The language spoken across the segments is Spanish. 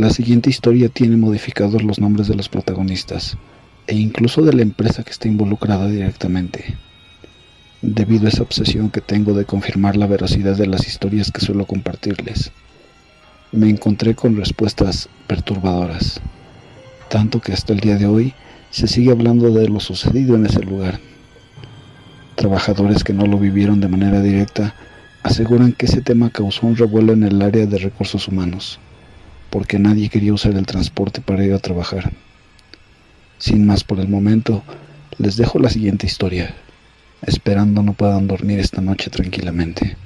La siguiente historia tiene modificados los nombres de los protagonistas e incluso de la empresa que está involucrada directamente, debido a esa obsesión que tengo de confirmar la veracidad de las historias que suelo compartirles. Me encontré con respuestas perturbadoras, tanto que hasta el día de hoy se sigue hablando de lo sucedido en ese lugar. Trabajadores que no lo vivieron de manera directa aseguran que ese tema causó un revuelo en el área de recursos humanos, porque nadie quería usar el transporte para ir a trabajar. Sin más por el momento, les dejo la siguiente historia, esperando no puedan dormir esta noche tranquilamente.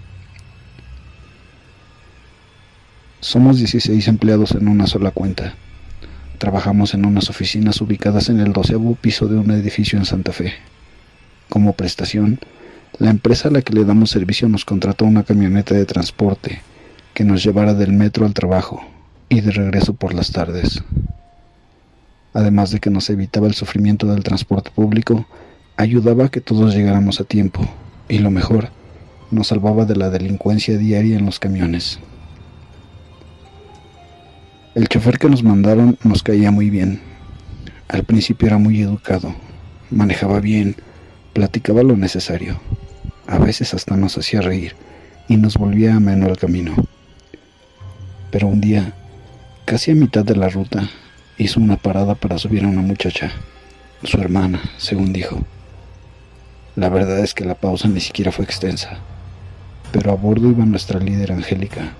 Somos 16 empleados en una sola cuenta. Trabajamos en unas oficinas ubicadas en el 12º piso de un edificio en Santa Fe. Como prestación, la empresa a la que le damos servicio nos contrató una camioneta de transporte que nos llevara del metro al trabajo y de regreso por las tardes. Además de que nos evitaba el sufrimiento del transporte público, ayudaba a que todos llegáramos a tiempo y, lo mejor, nos salvaba de la delincuencia diaria en los camiones. El chofer que nos mandaron nos caía muy bien. Al principio era muy educado, manejaba bien, platicaba lo necesario. A veces hasta nos hacía reír y nos volvía ameno el camino. Pero un día, casi a mitad de la ruta, hizo una parada para subir a una muchacha, su hermana, según dijo. La verdad es que la pausa ni siquiera fue extensa, pero a bordo iba nuestra líder Angélica.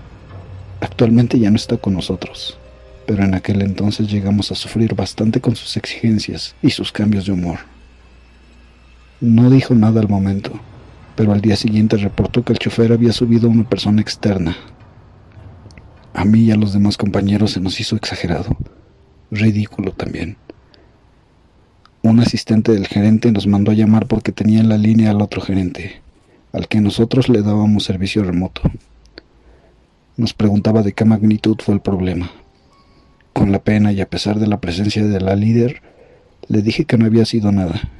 Actualmente ya no está con nosotros, pero en aquel entonces llegamos a sufrir bastante con sus exigencias y sus cambios de humor. No dijo nada al momento, pero al día siguiente reportó que el chofer había subido a una persona externa. A mí y a los demás compañeros se nos hizo exagerado, ridículo también. Un asistente del gerente nos mandó a llamar porque tenía en la línea al otro gerente, al que nosotros le dábamos servicio remoto. Nos preguntaba de qué magnitud fue el problema. Con la pena y a pesar de la presencia de la líder, le dije que no había sido nada,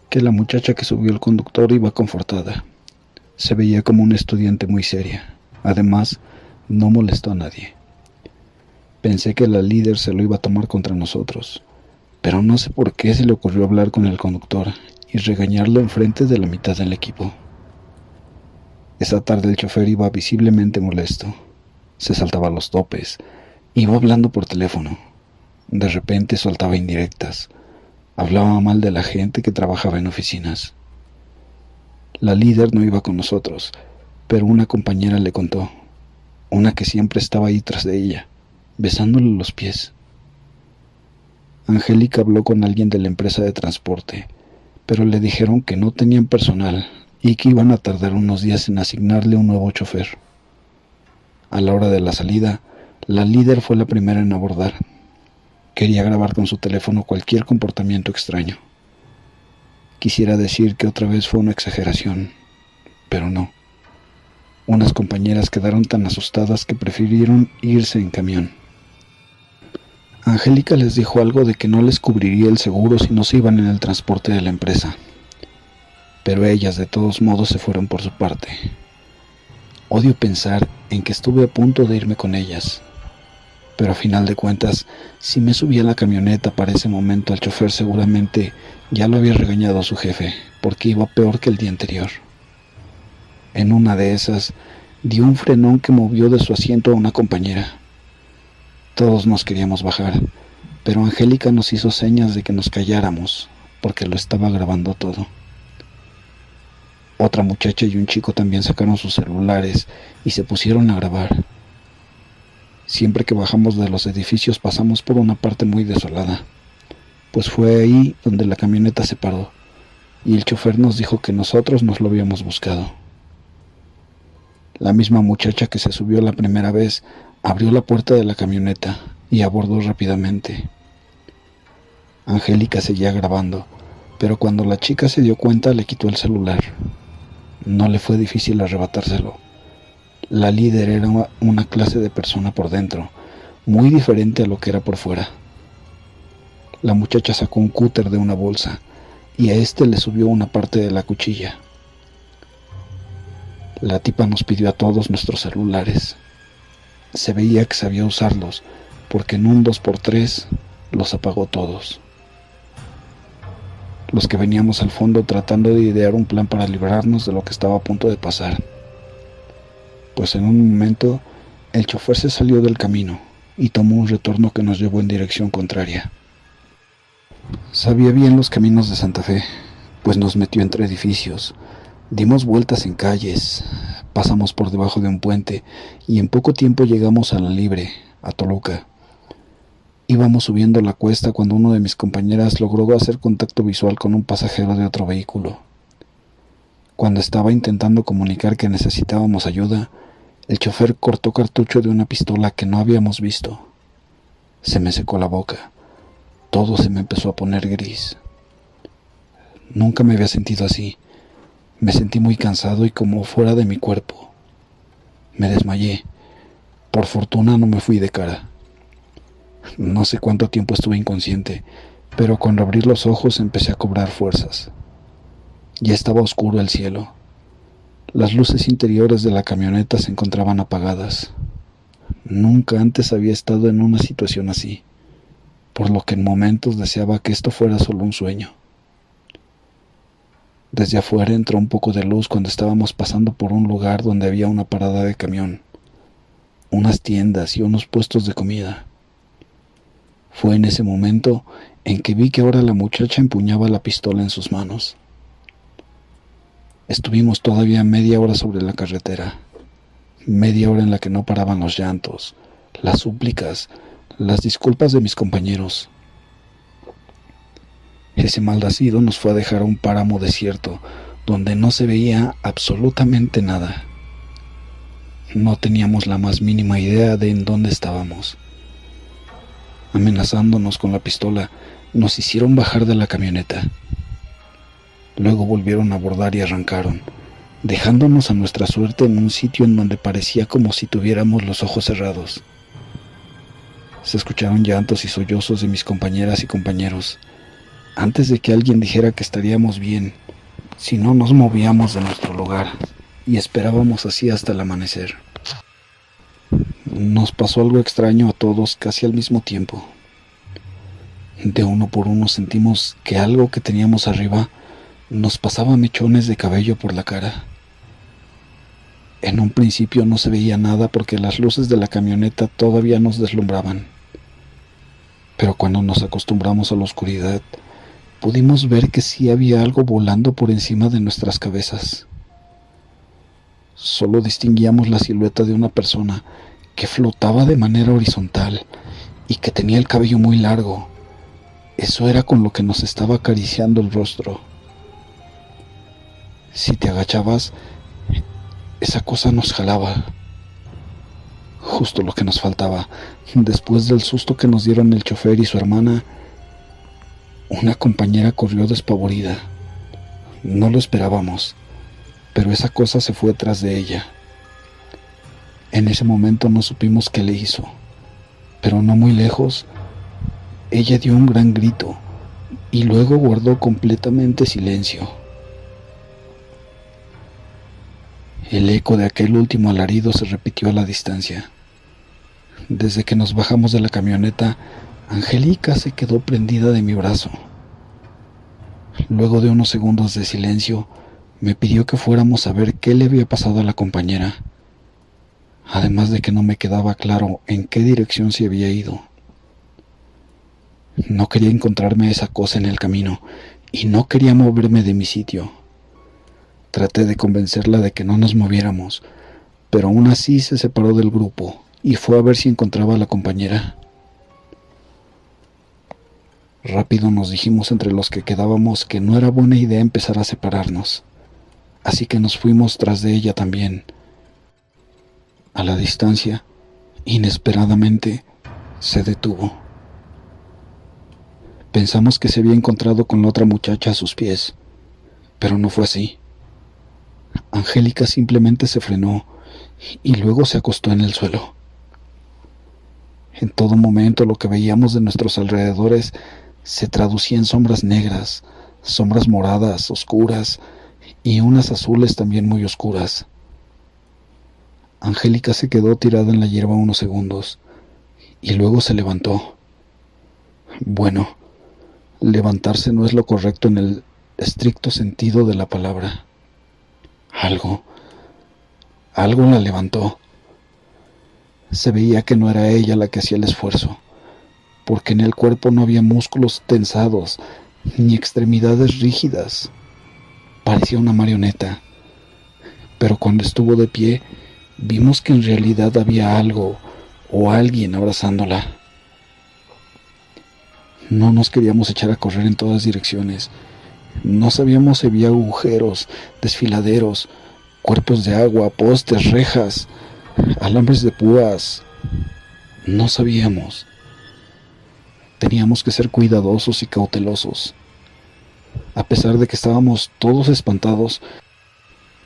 que la muchacha que subió el conductor iba confortada. Se veía como una estudiante muy seria. Además, no molestó a nadie. Pensé que la líder se lo iba a tomar contra nosotros, pero no sé por qué se le ocurrió hablar con el conductor y regañarlo enfrente de la mitad del equipo. Esa tarde el chofer iba visiblemente molesto. Se saltaba los topes. Iba hablando por teléfono. De repente soltaba indirectas. Hablaba mal de la gente que trabajaba en oficinas. La líder no iba con nosotros, pero una compañera le contó, una que siempre estaba ahí tras de ella, besándole los pies. Angélica habló con alguien de la empresa de transporte, pero le dijeron que no tenían personal y que iban a tardar unos días en asignarle un nuevo chofer. A la hora de la salida, la líder fue la primera en abordar. Quería grabar con su teléfono cualquier comportamiento extraño. Quisiera decir que otra vez fue una exageración, pero no. Unas compañeras quedaron tan asustadas que prefirieron irse en camión. Angélica les dijo algo de que no les cubriría el seguro si no se iban en el transporte de la empresa, pero ellas de todos modos se fueron por su parte. Odio pensar en que estuve a punto de irme con ellas, pero a final de cuentas, si me subí a la camioneta para ese momento, el chofer seguramente ya lo había regañado a su jefe, porque iba peor que el día anterior. En una de esas, dio un frenón que movió de su asiento a una compañera. Todos nos queríamos bajar, pero Angélica nos hizo señas de que nos calláramos, porque lo estaba grabando todo. Otra muchacha y un chico también sacaron sus celulares y se pusieron a grabar. Siempre que bajamos de los edificios pasamos por una parte muy desolada, pues fue ahí donde la camioneta se paró, y el chofer nos dijo que nosotros nos lo habíamos buscado. La misma muchacha que se subió la primera vez abrió la puerta de la camioneta y abordó rápidamente. Angélica seguía grabando, pero cuando la chica se dio cuenta le quitó el celular. No le fue difícil arrebatárselo. La líder era una clase de persona por dentro, muy diferente a lo que era por fuera. La muchacha sacó un cúter de una bolsa y a este le subió una parte de la cuchilla. La tipa nos pidió a todos nuestros celulares. Se veía que sabía usarlos, porque en un 2x3 los apagó todos. Los que veníamos al fondo tratando de idear un plan para librarnos de lo que estaba a punto de pasar. Pues en un momento el chofer se salió del camino y tomó un retorno que nos llevó en dirección contraria. Sabía bien los caminos de Santa Fe, pues nos metió entre edificios, dimos vueltas en calles, pasamos por debajo de un puente y en poco tiempo llegamos a La Libre, a Toluca. Íbamos subiendo la cuesta cuando uno de mis compañeras logró hacer contacto visual con un pasajero de otro vehículo. Cuando estaba intentando comunicar que necesitábamos ayuda, el chofer cortó cartucho de una pistola que no habíamos visto. Se me secó la boca. Todo se me empezó a poner gris. Nunca me había sentido así. Me sentí muy cansado y como fuera de mi cuerpo. Me desmayé. Por fortuna no me fui de cara. No sé cuánto tiempo estuve inconsciente, pero cuando abrí los ojos empecé a cobrar fuerzas. Ya estaba oscuro el cielo. Las luces interiores de la camioneta se encontraban apagadas. Nunca antes había estado en una situación así, por lo que en momentos deseaba que esto fuera solo un sueño. Desde afuera entró un poco de luz cuando estábamos pasando por un lugar donde había una parada de camión, unas tiendas y unos puestos de comida. Fue en ese momento en que vi que ahora la muchacha empuñaba la pistola en sus manos. Estuvimos todavía media hora sobre la carretera, media hora en la que no paraban los llantos, las súplicas, las disculpas de mis compañeros. Ese malnacido nos fue a dejar a un páramo desierto donde no se veía absolutamente nada. No teníamos la más mínima idea de en dónde estábamos. Amenazándonos con la pistola, nos hicieron bajar de la camioneta. Luego volvieron a abordar y arrancaron, dejándonos a nuestra suerte en un sitio en donde parecía como si tuviéramos los ojos cerrados. Se escucharon llantos y sollozos de mis compañeras y compañeros, antes de que alguien dijera que estaríamos bien, si no nos movíamos de nuestro lugar, y esperábamos así hasta el amanecer. Nos pasó algo extraño a todos casi al mismo tiempo. De uno por uno sentimos que algo que teníamos arriba nos pasaba mechones de cabello por la cara. En un principio no se veía nada porque las luces de la camioneta todavía nos deslumbraban. Pero cuando nos acostumbramos a la oscuridad, pudimos ver que sí había algo volando por encima de nuestras cabezas. Solo distinguíamos la silueta de una persona que flotaba de manera horizontal y que tenía el cabello muy largo. Eso era con lo que nos estaba acariciando el rostro. Si te agachabas, esa cosa nos jalaba. Justo lo que nos faltaba. Después del susto que nos dieron el chofer y su hermana, una compañera corrió despavorida. No lo esperábamos, pero esa cosa se fue tras de ella. En ese momento no supimos qué le hizo, pero no muy lejos, ella dio un gran grito y luego guardó completamente silencio. El eco de aquel último alarido se repitió a la distancia. Desde que nos bajamos de la camioneta, Angélica se quedó prendida de mi brazo. Luego de unos segundos de silencio, me pidió que fuéramos a ver qué le había pasado a la compañera, además de que no me quedaba claro en qué dirección se había ido. No quería encontrarme esa cosa en el camino y no quería moverme de mi sitio. Traté de convencerla de que no nos moviéramos, pero aún así se separó del grupo y fue a ver si encontraba a la compañera. Rápido nos dijimos entre los que quedábamos que no era buena idea empezar a separarnos, así que nos fuimos tras de ella también. A la distancia, inesperadamente, se detuvo. Pensamos que se había encontrado con la otra muchacha a sus pies, pero no fue así. Angélica simplemente se frenó y luego se acostó en el suelo. En todo momento lo que veíamos de nuestros alrededores se traducía en sombras negras, sombras moradas, oscuras y unas azules también muy oscuras. Angélica se quedó tirada en la hierba unos segundos y luego se levantó. Bueno, levantarse no es lo correcto en el estricto sentido de la palabra. Algo la levantó. Se veía que no era ella la que hacía el esfuerzo, porque en el cuerpo no había músculos tensados ni extremidades rígidas. Parecía una marioneta, pero cuando estuvo de pie, vimos que en realidad había algo o alguien abrazándola. No nos queríamos echar a correr en todas direcciones. No sabíamos si había agujeros, desfiladeros, cuerpos de agua, postes, rejas, alambres de púas. No sabíamos. Teníamos que ser cuidadosos y cautelosos. A pesar de que estábamos todos espantados,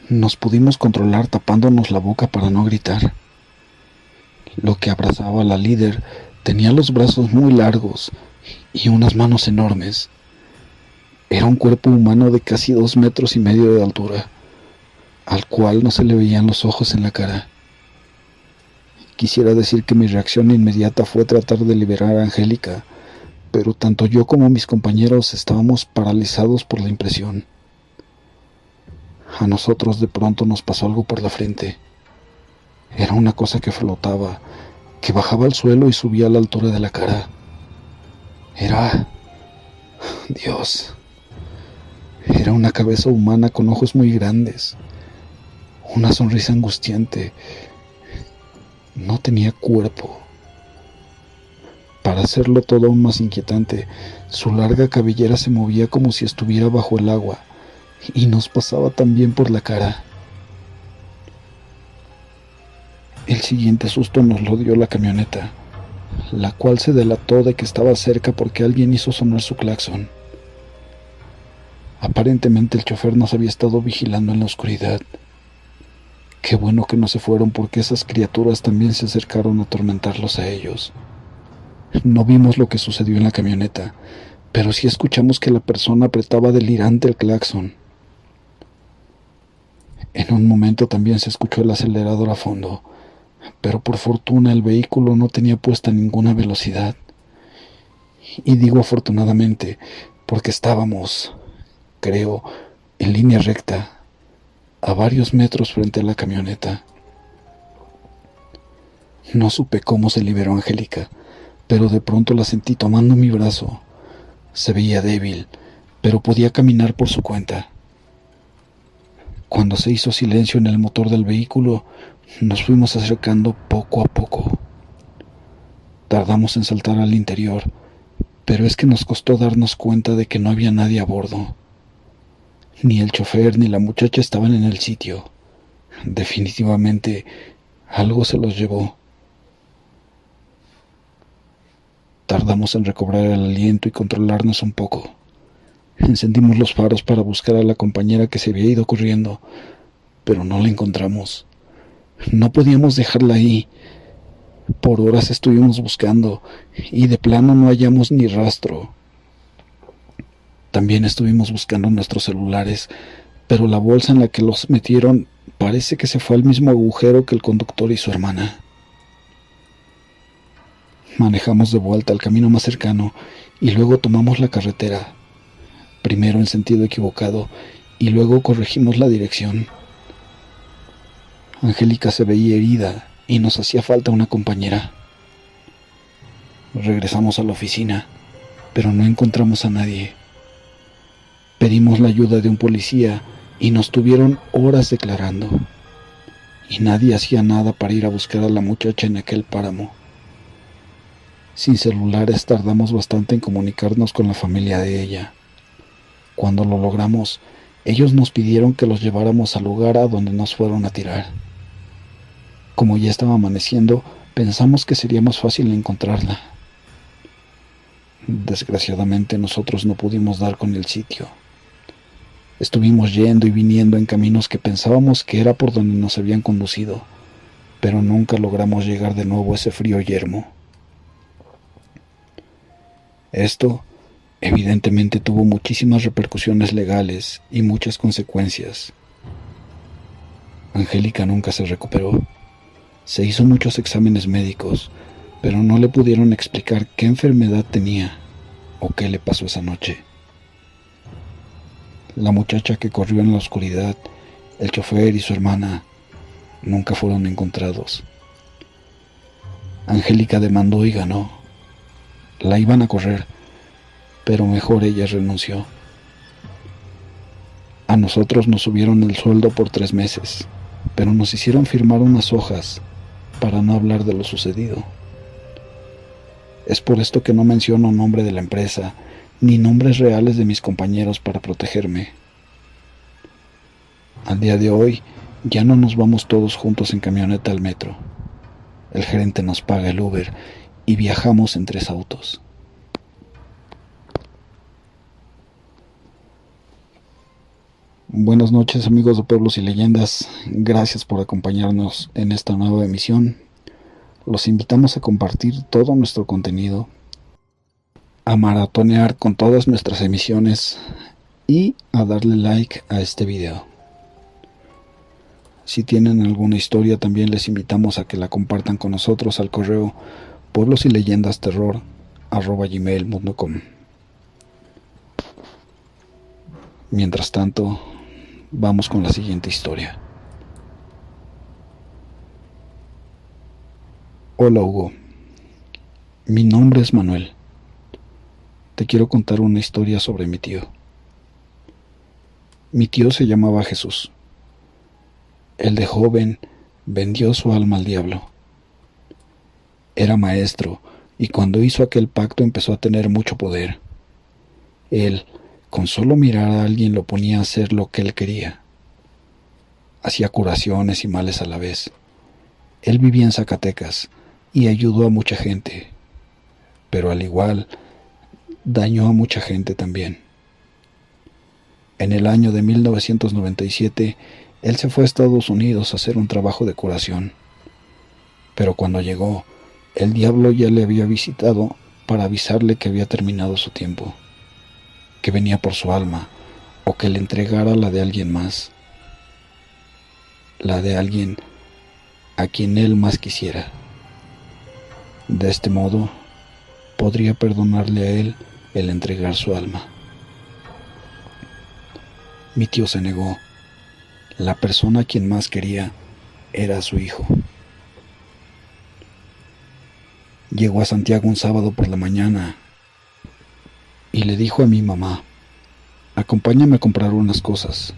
nos pudimos controlar tapándonos la boca para no gritar. Lo que abrazaba a la líder tenía los brazos muy largos y unas manos enormes. Era un cuerpo humano de casi 2,5 metros de altura, al cual no se le veían los ojos en la cara. Quisiera decir que mi reacción inmediata fue tratar de liberar a Angélica, pero tanto yo como mis compañeros estábamos paralizados por la impresión. A nosotros de pronto nos pasó algo por la frente. Era una cosa que flotaba, que bajaba al suelo y subía a la altura de la cara. Era... Dios. Era una cabeza humana con ojos muy grandes. Una sonrisa angustiante. No tenía cuerpo. Para hacerlo todo aún más inquietante, su larga cabellera se movía como si estuviera bajo el agua y nos pasaba también por la cara. El siguiente susto nos lo dio la camioneta, la cual se delató de que estaba cerca porque alguien hizo sonar su claxon. Aparentemente el chofer nos había estado vigilando en la oscuridad. Qué bueno que no se fueron porque esas criaturas también se acercaron a atormentarlos a ellos. No vimos lo que sucedió en la camioneta, pero sí escuchamos que la persona apretaba delirante el claxon. En un momento también se escuchó el acelerador a fondo, pero por fortuna el vehículo no tenía puesta ninguna velocidad. Y digo afortunadamente, porque estábamos, creo, en línea recta, a varios metros frente a la camioneta. No supe cómo se liberó Angélica, pero de pronto la sentí tomando mi brazo. Se veía débil, pero podía caminar por su cuenta. Cuando se hizo silencio en el motor del vehículo, nos fuimos acercando poco a poco. Tardamos en saltar al interior, pero es que nos costó darnos cuenta de que no había nadie a bordo. Ni el chofer ni la muchacha estaban en el sitio. Definitivamente, algo se los llevó. Tardamos en recobrar el aliento y controlarnos un poco. Encendimos los faros para buscar a la compañera que se había ido corriendo, pero no la encontramos. No podíamos dejarla ahí. Por horas estuvimos buscando y de plano no hallamos ni rastro. También estuvimos buscando nuestros celulares, pero la bolsa en la que los metieron parece que se fue al mismo agujero que el conductor y su hermana. Manejamos de vuelta al camino más cercano y luego tomamos la carretera, primero en sentido equivocado y luego corregimos la dirección. Angélica se veía herida y nos hacía falta una compañera. Regresamos a la oficina, pero no encontramos a nadie. Pedimos la ayuda de un policía y nos tuvieron horas declarando, y nadie hacía nada para ir a buscar a la muchacha en aquel páramo. Sin celulares tardamos bastante en comunicarnos con la familia de ella. Cuando lo logramos, ellos nos pidieron que los lleváramos al lugar a donde nos fueron a tirar. Como ya estaba amaneciendo, pensamos que sería más fácil encontrarla. Desgraciadamente nosotros no pudimos dar con el sitio. Estuvimos yendo y viniendo en caminos que pensábamos que era por donde nos habían conducido, pero nunca logramos llegar de nuevo a ese frío yermo. Esto, evidentemente, tuvo muchísimas repercusiones legales y muchas consecuencias. Angélica nunca se recuperó. Se hizo muchos exámenes médicos, pero no le pudieron explicar qué enfermedad tenía o qué le pasó esa noche. La muchacha que corrió en la oscuridad, el chofer y su hermana nunca fueron encontrados. Angélica demandó y ganó. La iban a correr, pero mejor ella renunció. A nosotros nos subieron el sueldo por 3 meses, pero nos hicieron firmar unas hojas para no hablar de lo sucedido. Es por esto que no menciono nombre de la empresa ni nombres reales de mis compañeros para protegerme. Al día de hoy ya no nos vamos todos juntos en camioneta al metro. El gerente nos paga el Uber y viajamos en 3 autos. Buenas noches, amigos de Pueblos y Leyendas. Gracias por acompañarnos en esta nueva emisión. Los invitamos a compartir todo nuestro contenido, a maratonear con todas nuestras emisiones y a darle like a este video. Si tienen alguna historia, también les invitamos a que la compartan con nosotros al correo pueblosyleyendasterror@gmail.com. Mientras tanto, vamos con la siguiente historia. Hola Hugo, mi nombre es Manuel. Te quiero contar una historia sobre mi tío. Mi tío se llamaba Jesús. Él de joven vendió su alma al diablo. Era maestro y cuando hizo aquel pacto empezó a tener mucho poder. Él, con solo mirar a alguien, lo ponía a hacer lo que él quería. Hacía curaciones y males a la vez. Él vivía en Zacatecas y ayudó a mucha gente, pero al igual dañó a mucha gente también. En el año de 1997, él se fue a Estados Unidos a hacer un trabajo de curación, pero cuando llegó, el diablo ya le había visitado para avisarle que había terminado su tiempo, que venía por su alma o que le entregara la de alguien más, la de alguien a quien él más quisiera. De este modo, podría perdonarle a él el entregar su alma. Mi tío se negó. La persona a quien más quería era a su hijo. Llegó a Santiago un sábado por la mañana y le dijo a mi mamá: acompáñame a comprar unas cosas.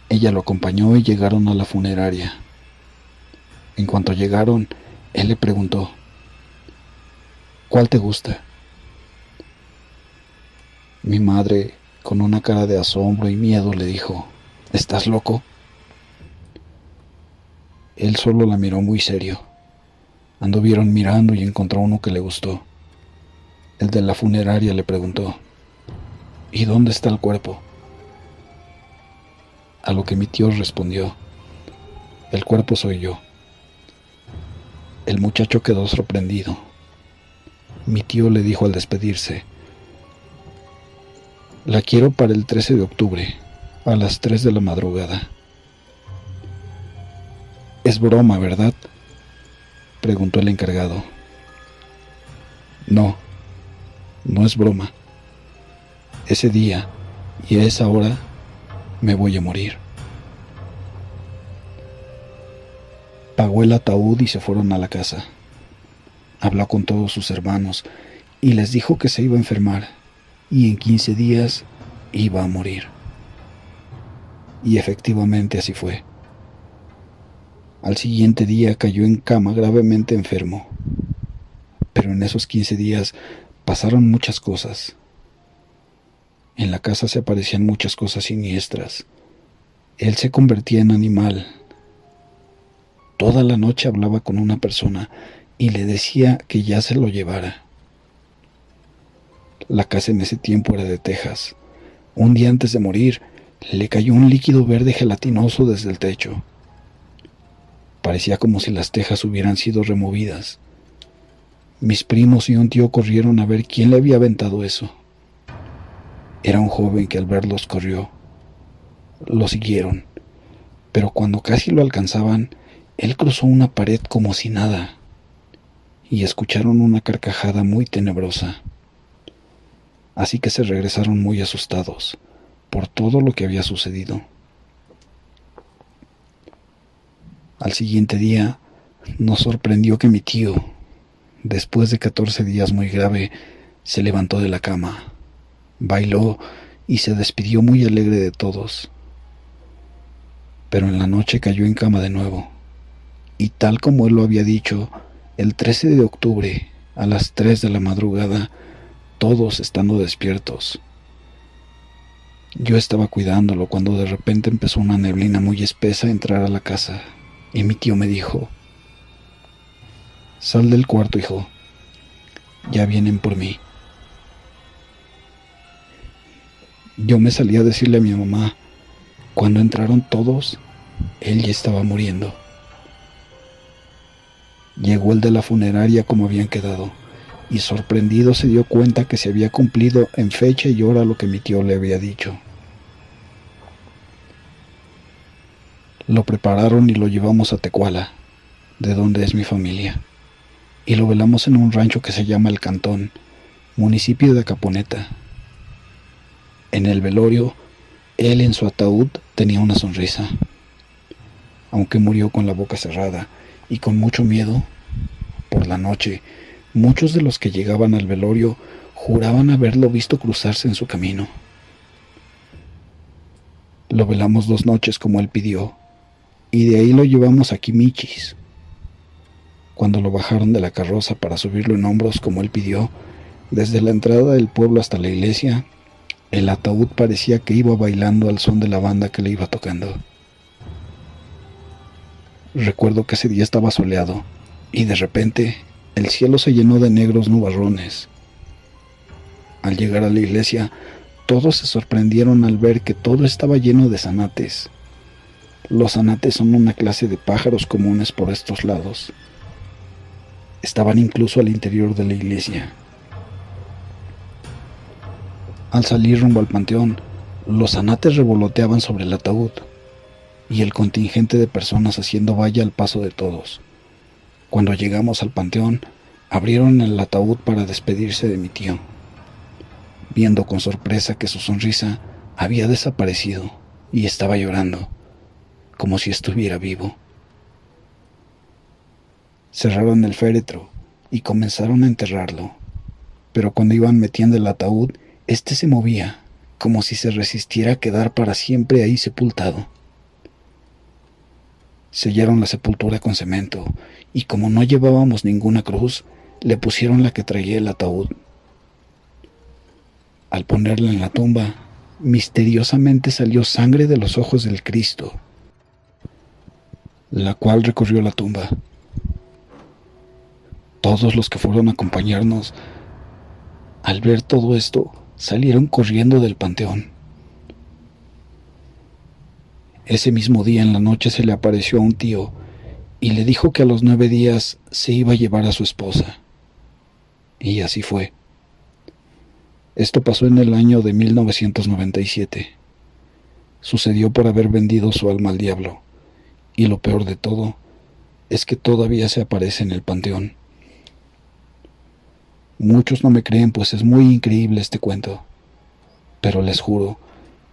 Ella lo acompañó y llegaron a la funeraria. En cuanto llegaron, él le preguntó: ¿cuál te gusta? Mi madre, con una cara de asombro y miedo, le dijo: ¿estás loco? Él solo la miró muy serio. Anduvieron mirando y encontró uno que le gustó. El de la funeraria le preguntó: ¿y dónde está el cuerpo? A lo que mi tío respondió: el cuerpo soy yo. El muchacho quedó sorprendido. Mi tío le dijo al despedirse: la quiero para el 13 de octubre, a las 3 de la madrugada. Es broma, ¿verdad?, preguntó el encargado. No, no es broma. Ese día y a esa hora me voy a morir. Pagó el ataúd y se fueron a la casa. Habló con todos sus hermanos y les dijo que se iba a enfermar y en 15 días iba a morir. Y efectivamente así fue. Al siguiente día cayó en cama gravemente enfermo. Pero en esos 15 días pasaron muchas cosas. En la casa se aparecían muchas cosas siniestras. Él se convertía en animal. Toda la noche hablaba con una persona y le decía que ya se lo llevara. La casa en ese tiempo era de tejas. Un día antes de morir, le cayó un líquido verde gelatinoso desde el techo. Parecía como si las tejas hubieran sido removidas. Mis primos y un tío corrieron a ver quién le había aventado eso. Era un joven que al verlos corrió. Lo siguieron, pero cuando casi lo alcanzaban, Él cruzó una pared como si nada, y escucharon una carcajada muy tenebrosa. Así que se regresaron muy asustados por todo lo que había sucedido. Al siguiente día, nos sorprendió que mi tío, después de 14 días muy grave, se levantó de la cama, bailó y se despidió muy alegre de todos. Pero en la noche cayó en cama de nuevo, y tal como él lo había dicho, el 13 de octubre, a las 3 de la madrugada, todos estando despiertos. Yo estaba cuidándolo cuando de repente empezó una neblina muy espesa a entrar a la casa, y mi tío me dijo: «Sal del cuarto, hijo, ya vienen por mí». Yo me salí a decirle a mi mamá. Cuando entraron todos, él ya estaba muriendo. Llegó el de la funeraria como habían quedado, y sorprendido se dio cuenta que se había cumplido en fecha y hora lo que mi tío le había dicho. Lo prepararon y lo llevamos a Tecuala, de donde es mi familia, y lo velamos en un rancho que se llama El Cantón, municipio de Acaponeta. En el velorio, él en su ataúd tenía una sonrisa, aunque murió con la boca cerrada y con mucho miedo. Por la noche, muchos de los que llegaban al velorio juraban haberlo visto cruzarse en su camino. Lo velamos 2 noches como él pidió, y de ahí lo llevamos a Quimichis. Cuando lo bajaron de la carroza para subirlo en hombros como él pidió, desde la entrada del pueblo hasta la iglesia, el ataúd parecía que iba bailando al son de la banda que le iba tocando. Recuerdo que ese día estaba soleado, y de repente el cielo se llenó de negros nubarrones. Al llegar a la iglesia, todos se sorprendieron al ver que todo estaba lleno de zanates. Los zanates son una clase de pájaros comunes por estos lados. Estaban incluso al interior de la iglesia. Al salir rumbo al panteón, los zanates revoloteaban sobre el ataúd, y el contingente de personas haciendo valla al paso de todos. Cuando llegamos al panteón, abrieron el ataúd para despedirse de mi tío, viendo con sorpresa que su sonrisa había desaparecido y estaba llorando, como si estuviera vivo. Cerraron el féretro y comenzaron a enterrarlo, pero cuando iban metiendo el ataúd, este se movía, como si se resistiera a quedar para siempre ahí sepultado. Sellaron la sepultura con cemento, y como no llevábamos ninguna cruz, le pusieron la que traía el ataúd. Al ponerla en la tumba, misteriosamente salió sangre de los ojos del Cristo, la cual recorrió la tumba. Todos los que fueron a acompañarnos, al ver todo esto, salieron corriendo del panteón. Ese mismo día en la noche se le apareció a un tío y le dijo que a los 9 días se iba a llevar a su esposa. Y así fue. Esto pasó en el año de 1997. Sucedió por haber vendido su alma al diablo, y lo peor de todo es que todavía se aparece en el panteón. Muchos no me creen, pues es muy increíble este cuento, pero les juro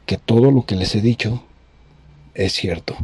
que todo lo que les he dicho es cierto.